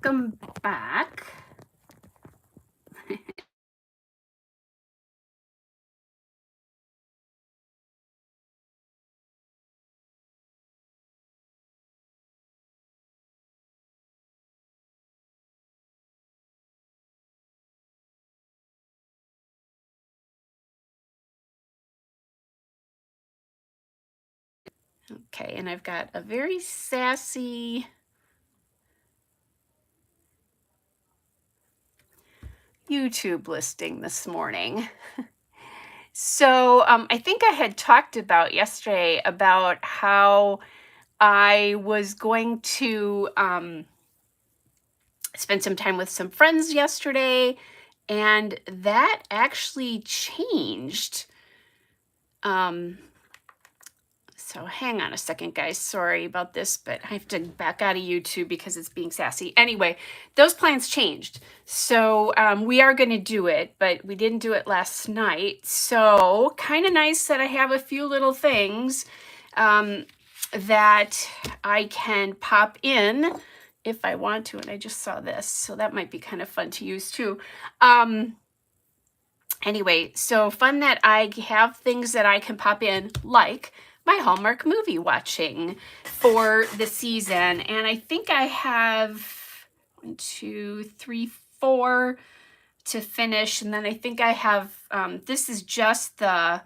welcome back. Okay, and I've got a very sassy YouTube listing this morning. So I think I had talked about yesterday about how I was going to spend some time with some friends yesterday, and that actually changed. So hang on a second, guys. Sorry about this, but I have to back out of YouTube because it's being sassy. Anyway, those plans changed. So we are going to do it, but we didn't do it last night. So kind of nice that I have a few little things that I can pop in if I want to. And I just saw this, so that might be kind of fun to use too. Anyway, so fun that I have things that I can pop in, like my Hallmark movie watching for the season. And I think I have 1, 2, 3, 4 to finish. And then I think I have, this is just the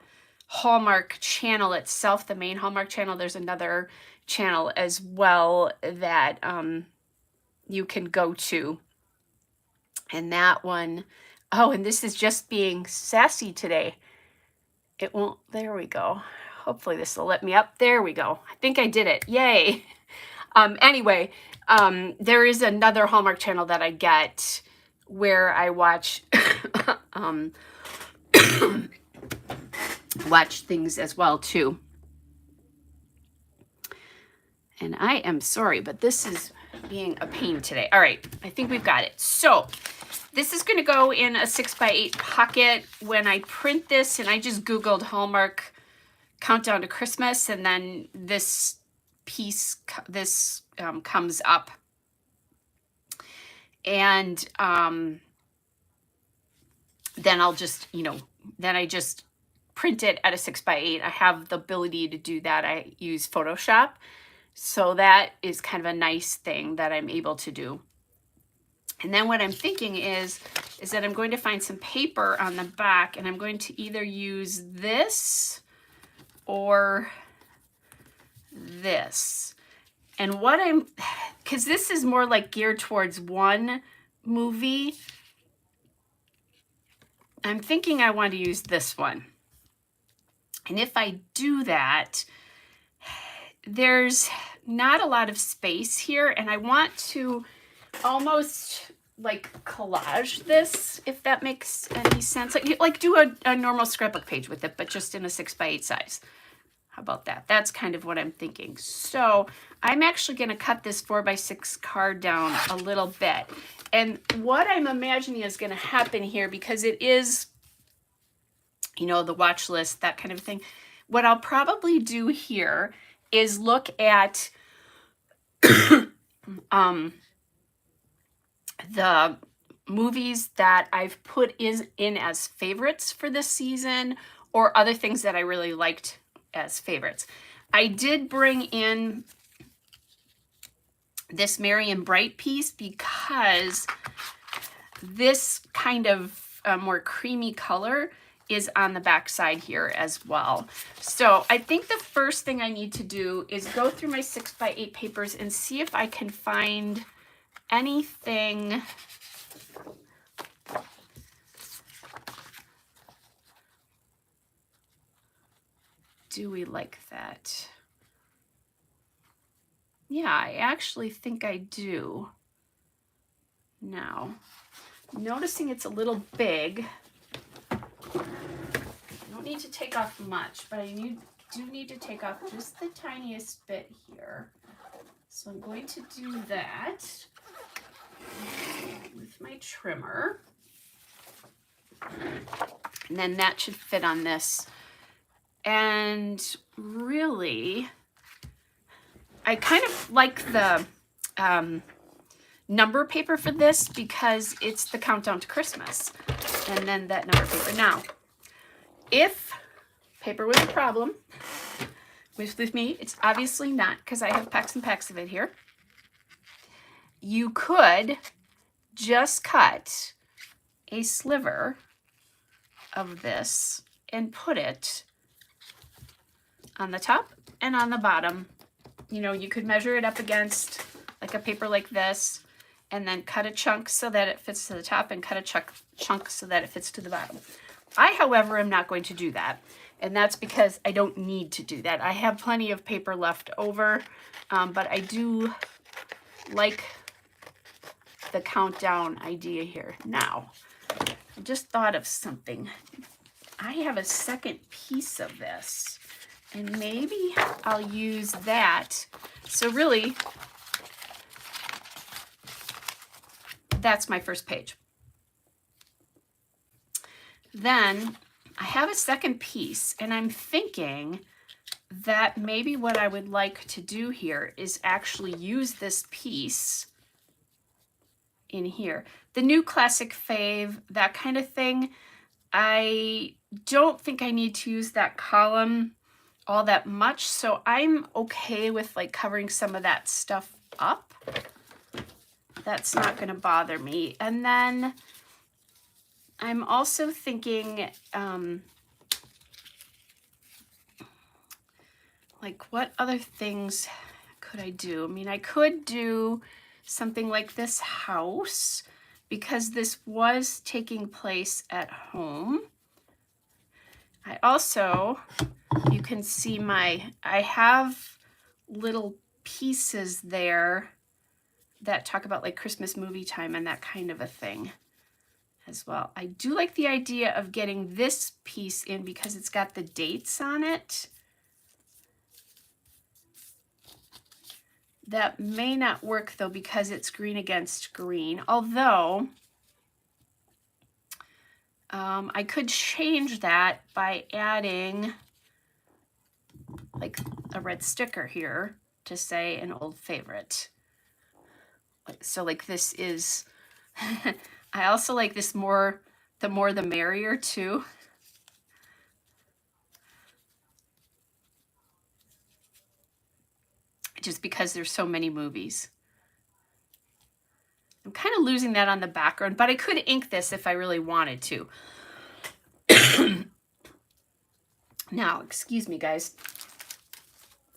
Hallmark channel itself, the main Hallmark channel. There's another channel as well that you can go to. And that one, oh, and this is just being sassy today. It won't, there we go. Hopefully this will let me up. There we go. I think I did it. Yay. Anyway, there is another Hallmark channel that I get where I watch watch things as well too. And I am sorry, but this is being a pain today. All right, I think we've got it. So this is going to go in a 6x8 pocket. When I print this, and I just Googled Hallmark Countdown to Christmas, and then this piece, comes up. And then I'll just, then I just print it at a 6x8. I have the ability to do that. I use Photoshop. So that is kind of a nice thing that I'm able to do. And then what I'm thinking is that I'm going to find some paper on the back, and I'm going to either use this or this. And what because this is more like geared towards one movie, I'm thinking I want to use this one. And if I do that, there's not a lot of space here, and I want to almost like collage this, if that makes any sense. Like do a normal scrapbook page with it, but just in a 6x8 size. How about that? That's kind of what I'm thinking. So I'm actually going to cut this 4x6 card down a little bit. And what I'm imagining is going to happen here, because it is, the watch list, that kind of thing. What I'll probably do here is look at the movies that I've put in as favorites for this season, or other things that I really liked as favorites. I did bring in this Marian Bright piece because this kind of more creamy color is on the back side here as well. So I think the first thing I need to do is go through my 6x8 papers and see if I can find anything do we like that? Yeah, I actually think I do. Now, noticing it's a little big. I don't need to take off much, but I do need to take off just the tiniest bit here. So I'm going to do that with my trimmer. And then that should fit on this. And really, I kind of like the number paper for this because it's the countdown to Christmas. And then that number paper. Now, if paper was a problem with me, it's obviously not because I have packs and packs of it here. You could just cut a sliver of this and put it on the top and on the bottom. You know, you could measure it up against like a paper like this and then cut a chunk so that it fits to the top and cut a chunk so that it fits to the bottom. I, however, am not going to do that. And that's because I don't need to do that. I have plenty of paper left over, but I do like the countdown idea here. Now, I just thought of something. I have a second piece of this, and maybe I'll use that. So really, that's my first page. Then I have a second piece, and I'm thinking that maybe what I would like to do here is actually use this piece in here. The new classic fave, that kind of thing. I don't think I need to use that column all that much, so I'm okay with like covering some of that stuff up. That's not going to bother me. And then I'm also thinking, like, what other things could I do? I mean, I could do something like this house because this was taking place at home. I also, you can see I have little pieces there that talk about like Christmas movie time and that kind of a thing as well. I do like the idea of getting this piece in because it's got the dates on it. That may not work though because it's green against green, although I could change that by adding like a red sticker here to say an old favorite. So like this is, I also like this more the merrier too. Just because there's so many movies. I'm kind of losing that on the background, but I could ink this if I really wanted to. Now, excuse me, guys.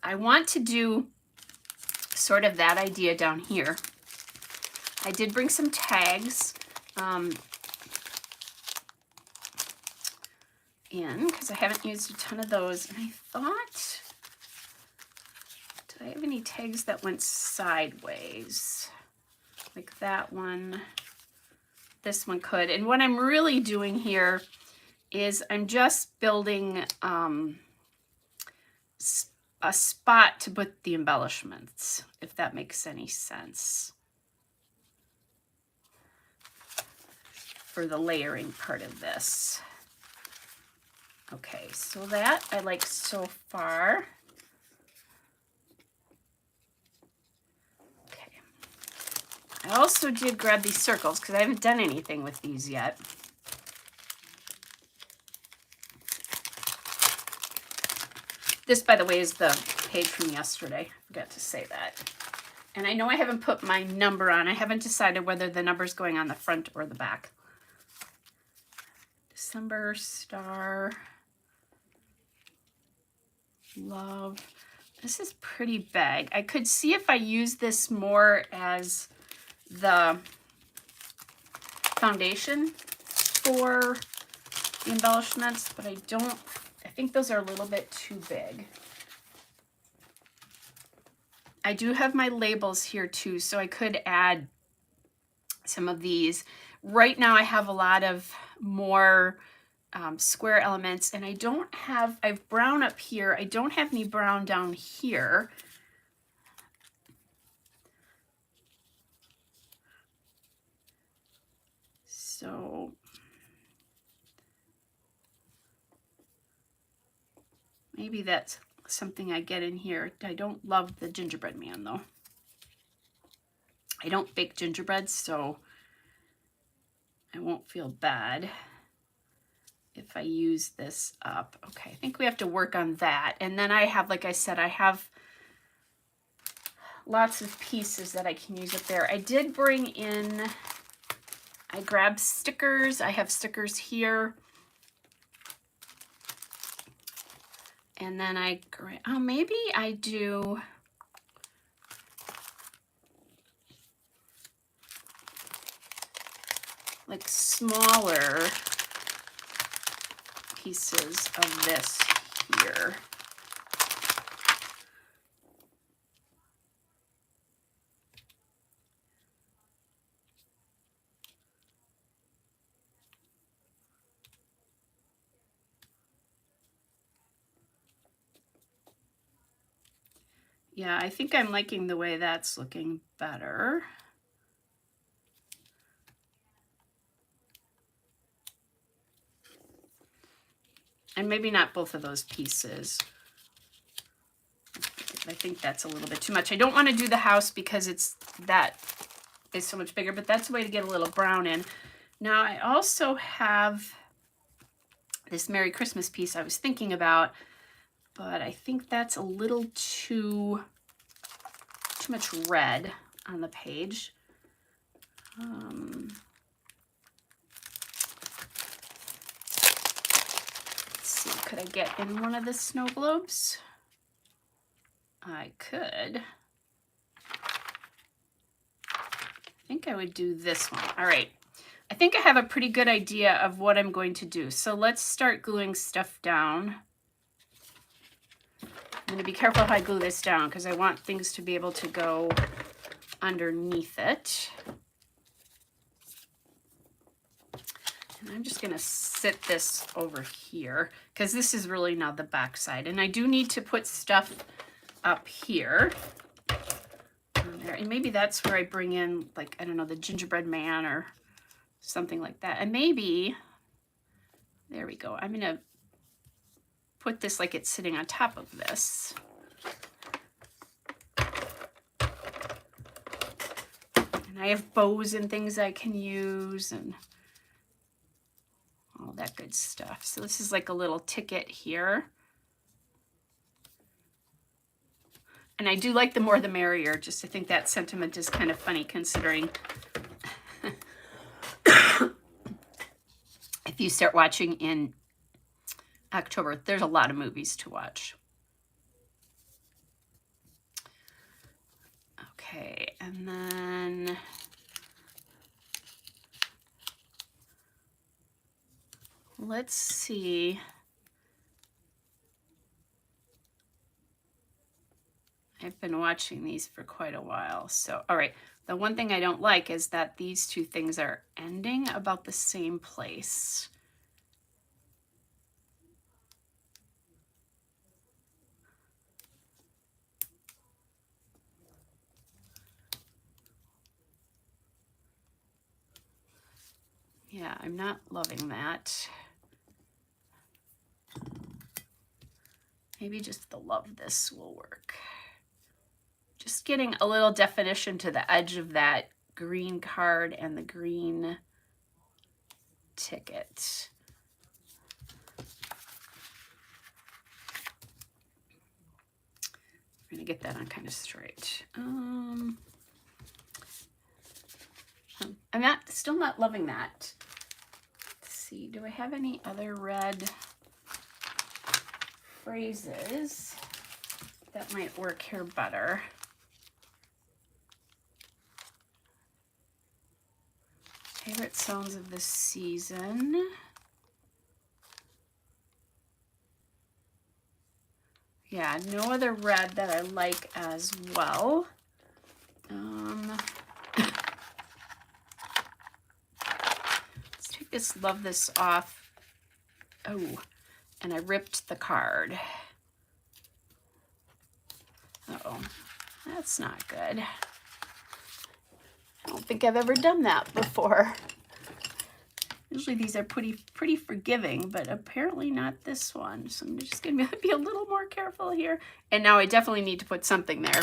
I want to do sort of that idea down here. I did bring some tags in because I haven't used a ton of those. And I thought, did I have any tags that went sideways? Like that one, this one could. And what I'm really doing here is I'm just building a spot to put the embellishments, if that makes any sense, for the layering part of this. Okay, so that I like so far. Okay. I also did grab these circles because I haven't done anything with these yet. This, by the way, is the page from yesterday. I forgot to say that. And I know I haven't put my number on. I haven't decided whether the number's going on the front or the back. December, star, love. This is pretty big. I could see if I use this more as the foundation for the embellishments, but I think those are a little bit too big. I do have my labels here too, so I could add some of these. Right now I have a lot of more square elements, and I have brown up here. I don't have any brown down here. So maybe that's something I get in here. I don't love the gingerbread man though. I don't bake gingerbread, so I won't feel bad if I use this up. Okay, I think we have to work on that. And then I have, like I said, I have lots of pieces that I can use up there. I did bring in, I grabbed stickers. I have stickers here. And then maybe I do, like smaller pieces of this here. Yeah, I think I'm liking the way that's looking better. And maybe not both of those pieces. I think that's a little bit too much. I don't want to do the house because that is so much bigger, but that's a way to get a little brown in. Now I also have this Merry Christmas piece I was thinking about, but I think that's a little too much red on the page. Let's see, could I get in one of the snow globes? I could. I think I would do this one. All right. I think I have a pretty good idea of what I'm going to do. So let's start gluing stuff down. I'm going to be careful if I glue this down because I want things to be able to go underneath it. And I'm just going to sit this over here because this is really now the back side. And I do need to put stuff up here. There. And maybe that's where I bring in, like, I don't know, the gingerbread man or something like that. And maybe, there we go. I'm going to put this like it's sitting on top of this. And I have bows and things I can use and all that good stuff. So this is like a little ticket here. And I do like the more the merrier. Just I think that sentiment is kind of funny considering if you start watching in October, there's a lot of movies to watch. Okay, and then let's see. I've been watching these for quite a while. So, all right. The one thing I don't like is that these two things are ending about the same place. Yeah, I'm not loving that. Maybe just the love this will work. Just getting a little definition to the edge of that green card and the green ticket. I'm going to get that on kind of straight. I'm still not loving that. Let's see, do I have any other red phrases that might work here better? Favorite songs of the season. Yeah, no other red that I like as well. Let's take this Love This off. Oh, and I ripped the card. Uh-oh, that's not good. I don't think I've ever done that before. Usually these are pretty forgiving, but apparently not this one. So I'm just going to be a little more careful here. And now I definitely need to put something there.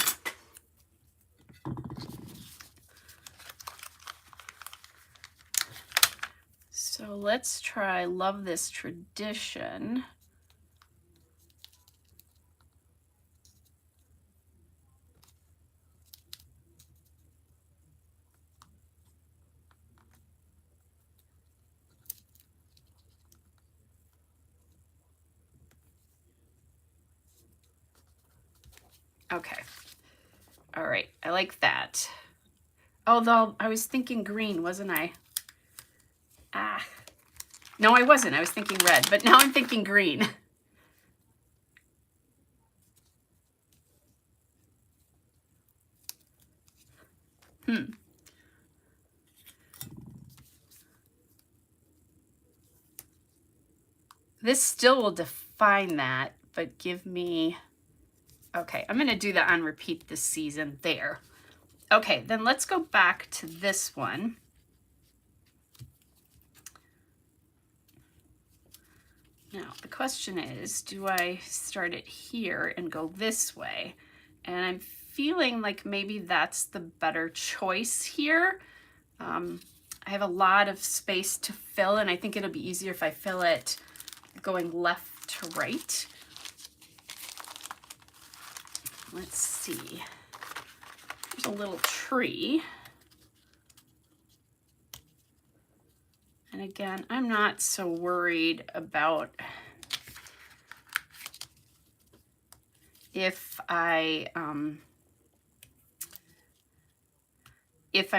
So let's try Love This Tradition. Okay. All right. I like that. Although I was thinking green, wasn't I? Ah. No, I wasn't. I was thinking red, but now I'm thinking green. This still will define that, but give me... Okay, I'm going to do that on repeat this season there. Okay, then let's go back to this one. Now, the question is, do I start it here and go this way? And I'm feeling like maybe that's the better choice here. I have a lot of space to fill, and I think it'll be easier if I fill it going left to right. Let's see. There's a little tree. And again, I'm not so worried about if I'm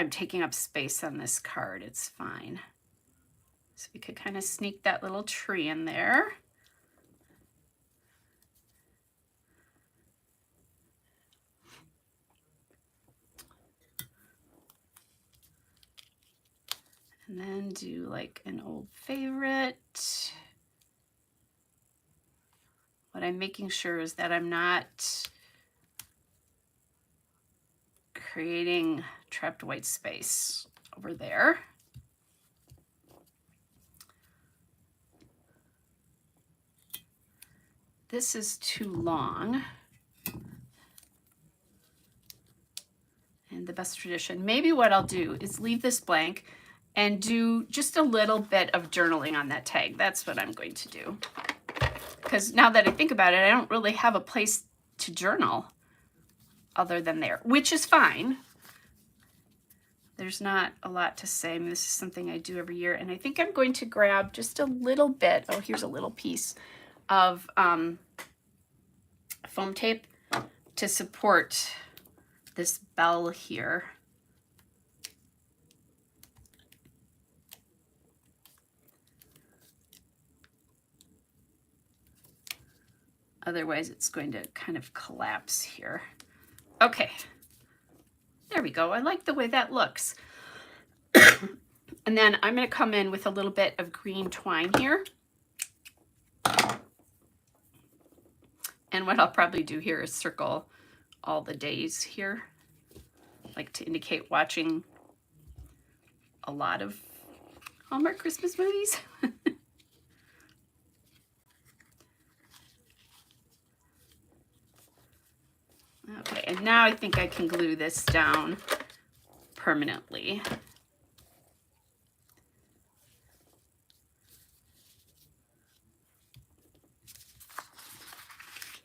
taking up space on this card. It's fine. So we could kind of sneak that little tree in there. And then do like an old favorite. What I'm making sure is that I'm not creating trapped white space over there. This is too long. And the best tradition. Maybe what I'll do is leave this blank and do just a little bit of journaling on that tag. That's what I'm going to do. Because now that I think about it, I don't really have a place to journal other than there, which is fine. There's not a lot to say. I mean, this is something I do every year. And I think I'm going to grab just a little bit. Oh, here's a little piece of foam tape to support this bell here. Otherwise, it's going to kind of collapse here. Okay, there we go. I like the way that looks. And then I'm going to come in with a little bit of green twine here. And what I'll probably do here is circle all the days here, like to indicate watching a lot of Hallmark Christmas movies. Okay, and now I think I can glue this down permanently.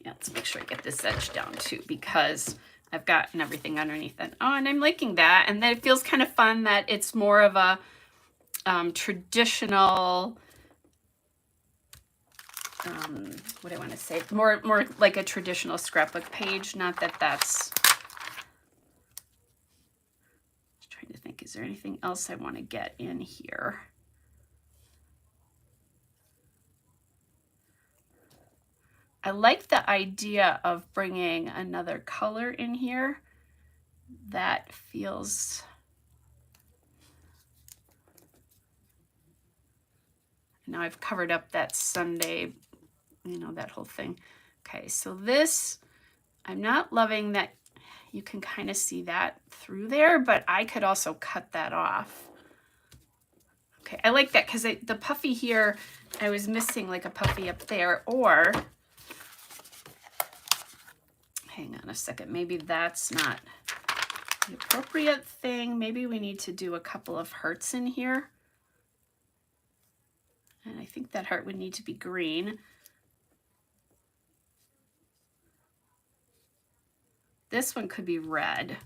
Yeah, let's make sure I get this edge down too, because I've gotten everything underneath it. Oh, and I'm liking that. And then it feels kind of fun that it's more of a traditional, what do I want to say? More like a traditional scrapbook page. Not that that's... Just trying to think, is there anything else I want to get in here? I like the idea of bringing another color in here. That feels... Now I've covered up that Sunday, you know, that whole thing. Okay, so this, I'm not loving that you can kind of see that through there, but I could also cut that off. Okay, I like that because the puffy here, I was missing like a puffy up there, or... Hang on a second, maybe that's not the appropriate thing. Maybe we need to do a couple of hearts in here. And I think that heart would need to be green. This one could be red.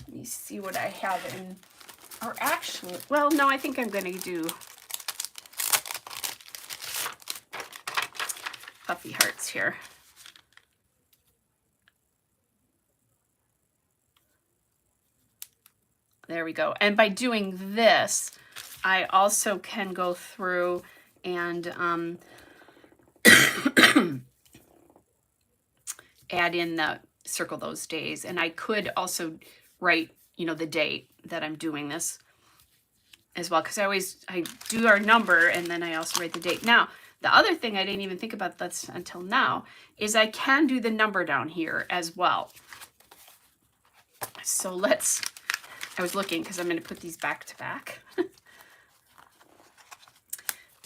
Let me see what I have in, or actually, well, no, I think I'm going to do puffy hearts here. There we go. And by doing this, I also can go through and add in the circle those days. And I could also write, you know, the date that I'm doing this as well, because I do our number and then I also write the date. Now, the other thing I didn't even think about that's until now is I can do the number down here as well. So let's, I was looking because I'm going to put these back to back.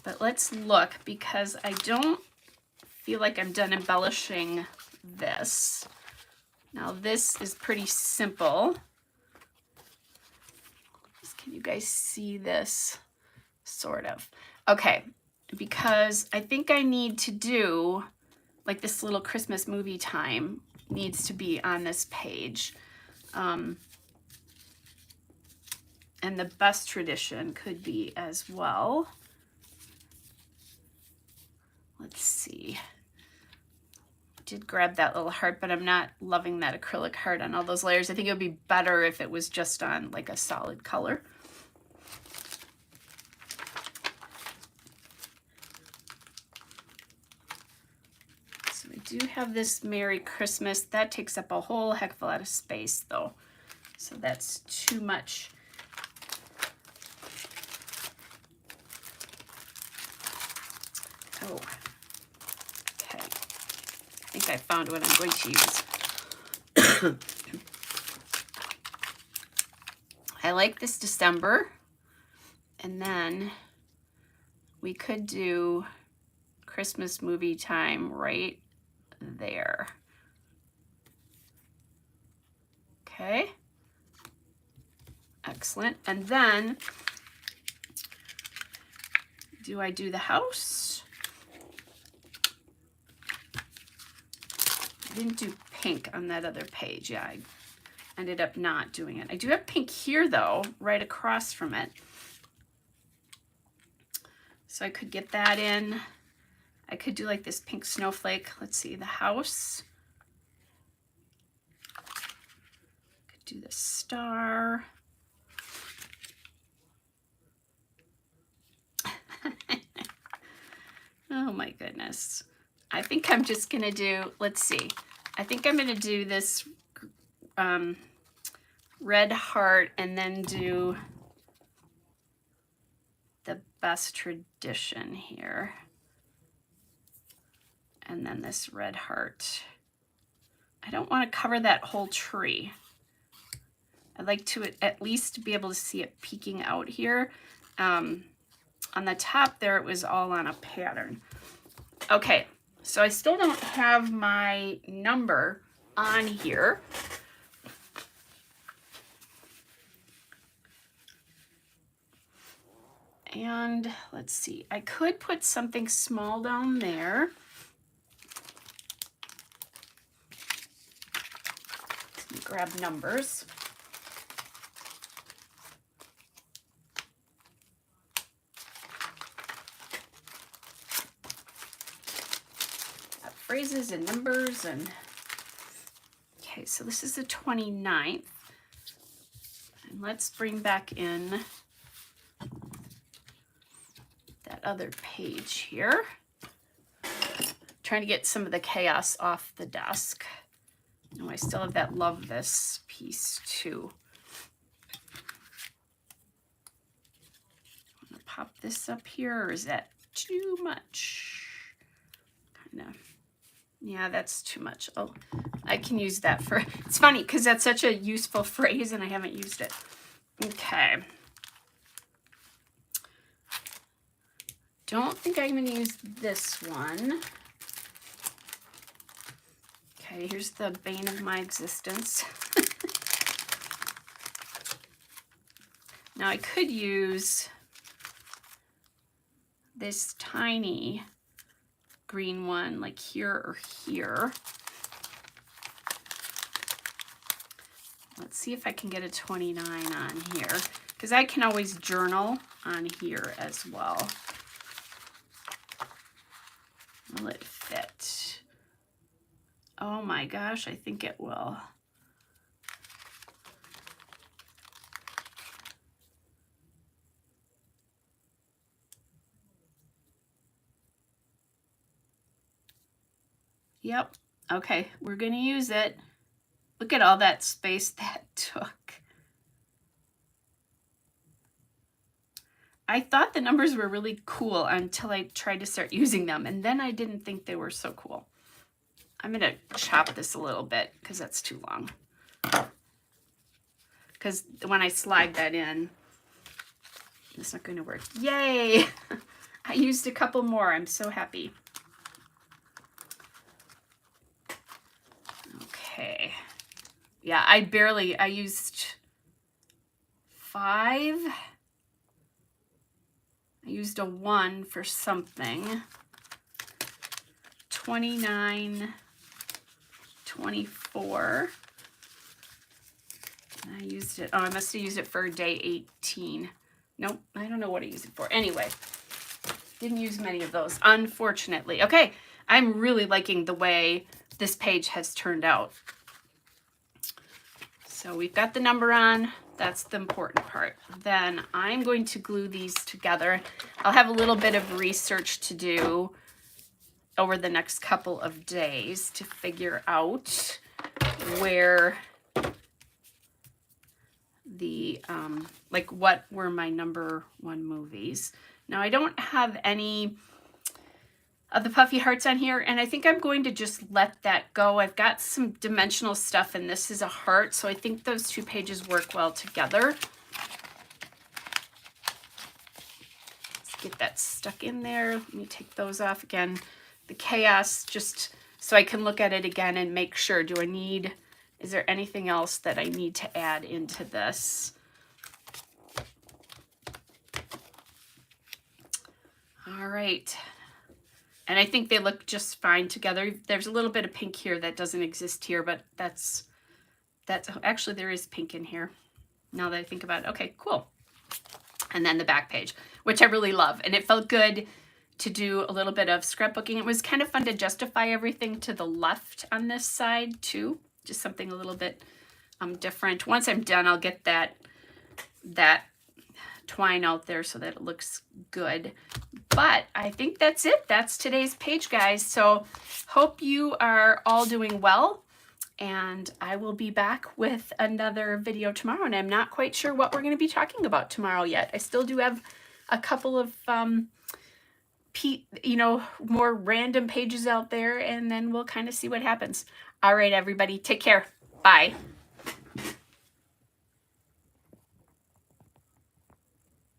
But let's look, because I don't feel like I'm done embellishing this. Now this is pretty simple. Can you guys see this? Sort of. Okay, because I think I need to do, like, this little Christmas movie time needs to be on this page. And the best tradition could be as well. Let's see. I did grab that little heart, but I'm not loving that acrylic heart on all those layers. I think it would be better if it was just on like a solid color. So we do have this Merry Christmas. That takes up a whole heck of a lot of space though. So that's too much. Oh. I think I found what I'm going to use. I like this December. And then we could do Christmas movie time right there. Okay. Excellent. And then do I do the house? I didn't do pink on that other page. Yeah, I ended up not doing it. I do have pink here though, right across from it. So I could get that in. I could do like this pink snowflake. Let's see, the house. Could do the star. Oh my goodness. I think I'm just gonna do, let's see. I think I'm gonna do this red heart and then do the best tradition here. And then this red heart. I don't want to cover that whole tree. I'd like to at least be able to see it peeking out here. On the top there, it was all on a pattern. Okay, so I still don't have my number on here. And let's see, I could put something small down there. Grab numbers. Got phrases and numbers and okay, so this is the 29th. And let's bring back in that other page here. Trying to get some of the chaos off the desk. Oh, I still have that love this piece too. I'm gonna pop this up here, or is that too much? Kind of. Yeah, that's too much. Oh, I can use that for, it's funny because that's such a useful phrase and I haven't used it. Okay. Don't think I'm gonna use this one. Okay, here's the bane of my existence. Now I could use this tiny green one, like here or here. Let's see if I can get a 29 on here, because I can always journal on here as well. Will it fit? Oh my gosh, I think it will. Yep. Okay, we're going to use it. Look at all that space that took. I thought the numbers were really cool until I tried to start using them, and then I didn't think they were so cool. I'm going to chop this a little bit because that's too long. Because when I slide that in, it's not going to work. Yay! I used a couple more. I'm so happy. Okay. Yeah, I used 5. I used a 1 for something. 29, 24. I used it, oh, I must have used it for day 18. Nope, I don't know what I used it for. Anyway, didn't use many of those, unfortunately. Okay, I'm really liking the way this page has turned out. So we've got the number on. That's the important part. Then I'm going to glue these together. I'll have a little bit of research to do over the next couple of days to figure out where the, like what were my number 1 movies. Now I don't have any of the puffy hearts on here, and I think I'm going to just let that go. I've got some dimensional stuff, and this is a heart, so I think those 2 pages work well together. Let's get that stuck in there. Let me take those off again. The chaos, just so I can look at it again and make sure, is there anything else that I need to add into this? All right. And I think they look just fine together. There's a little bit of pink here that doesn't exist here, but that's actually there is pink in here now that I think about it. Okay, cool. And then the back page, which I really love. And it felt good to do a little bit of scrapbooking. It was kind of fun to justify everything to the left on this side too. Just something a little bit different. Once I'm done, I'll get that twine out there so that it looks good. But I think that's it. That's today's page, guys. So hope you are all doing well, and I will be back with another video tomorrow. And I'm not quite sure what we're going to be talking about tomorrow yet. I still do have a couple of more random pages out there, and then we'll kind of see what happens. All right, everybody, take care. Bye.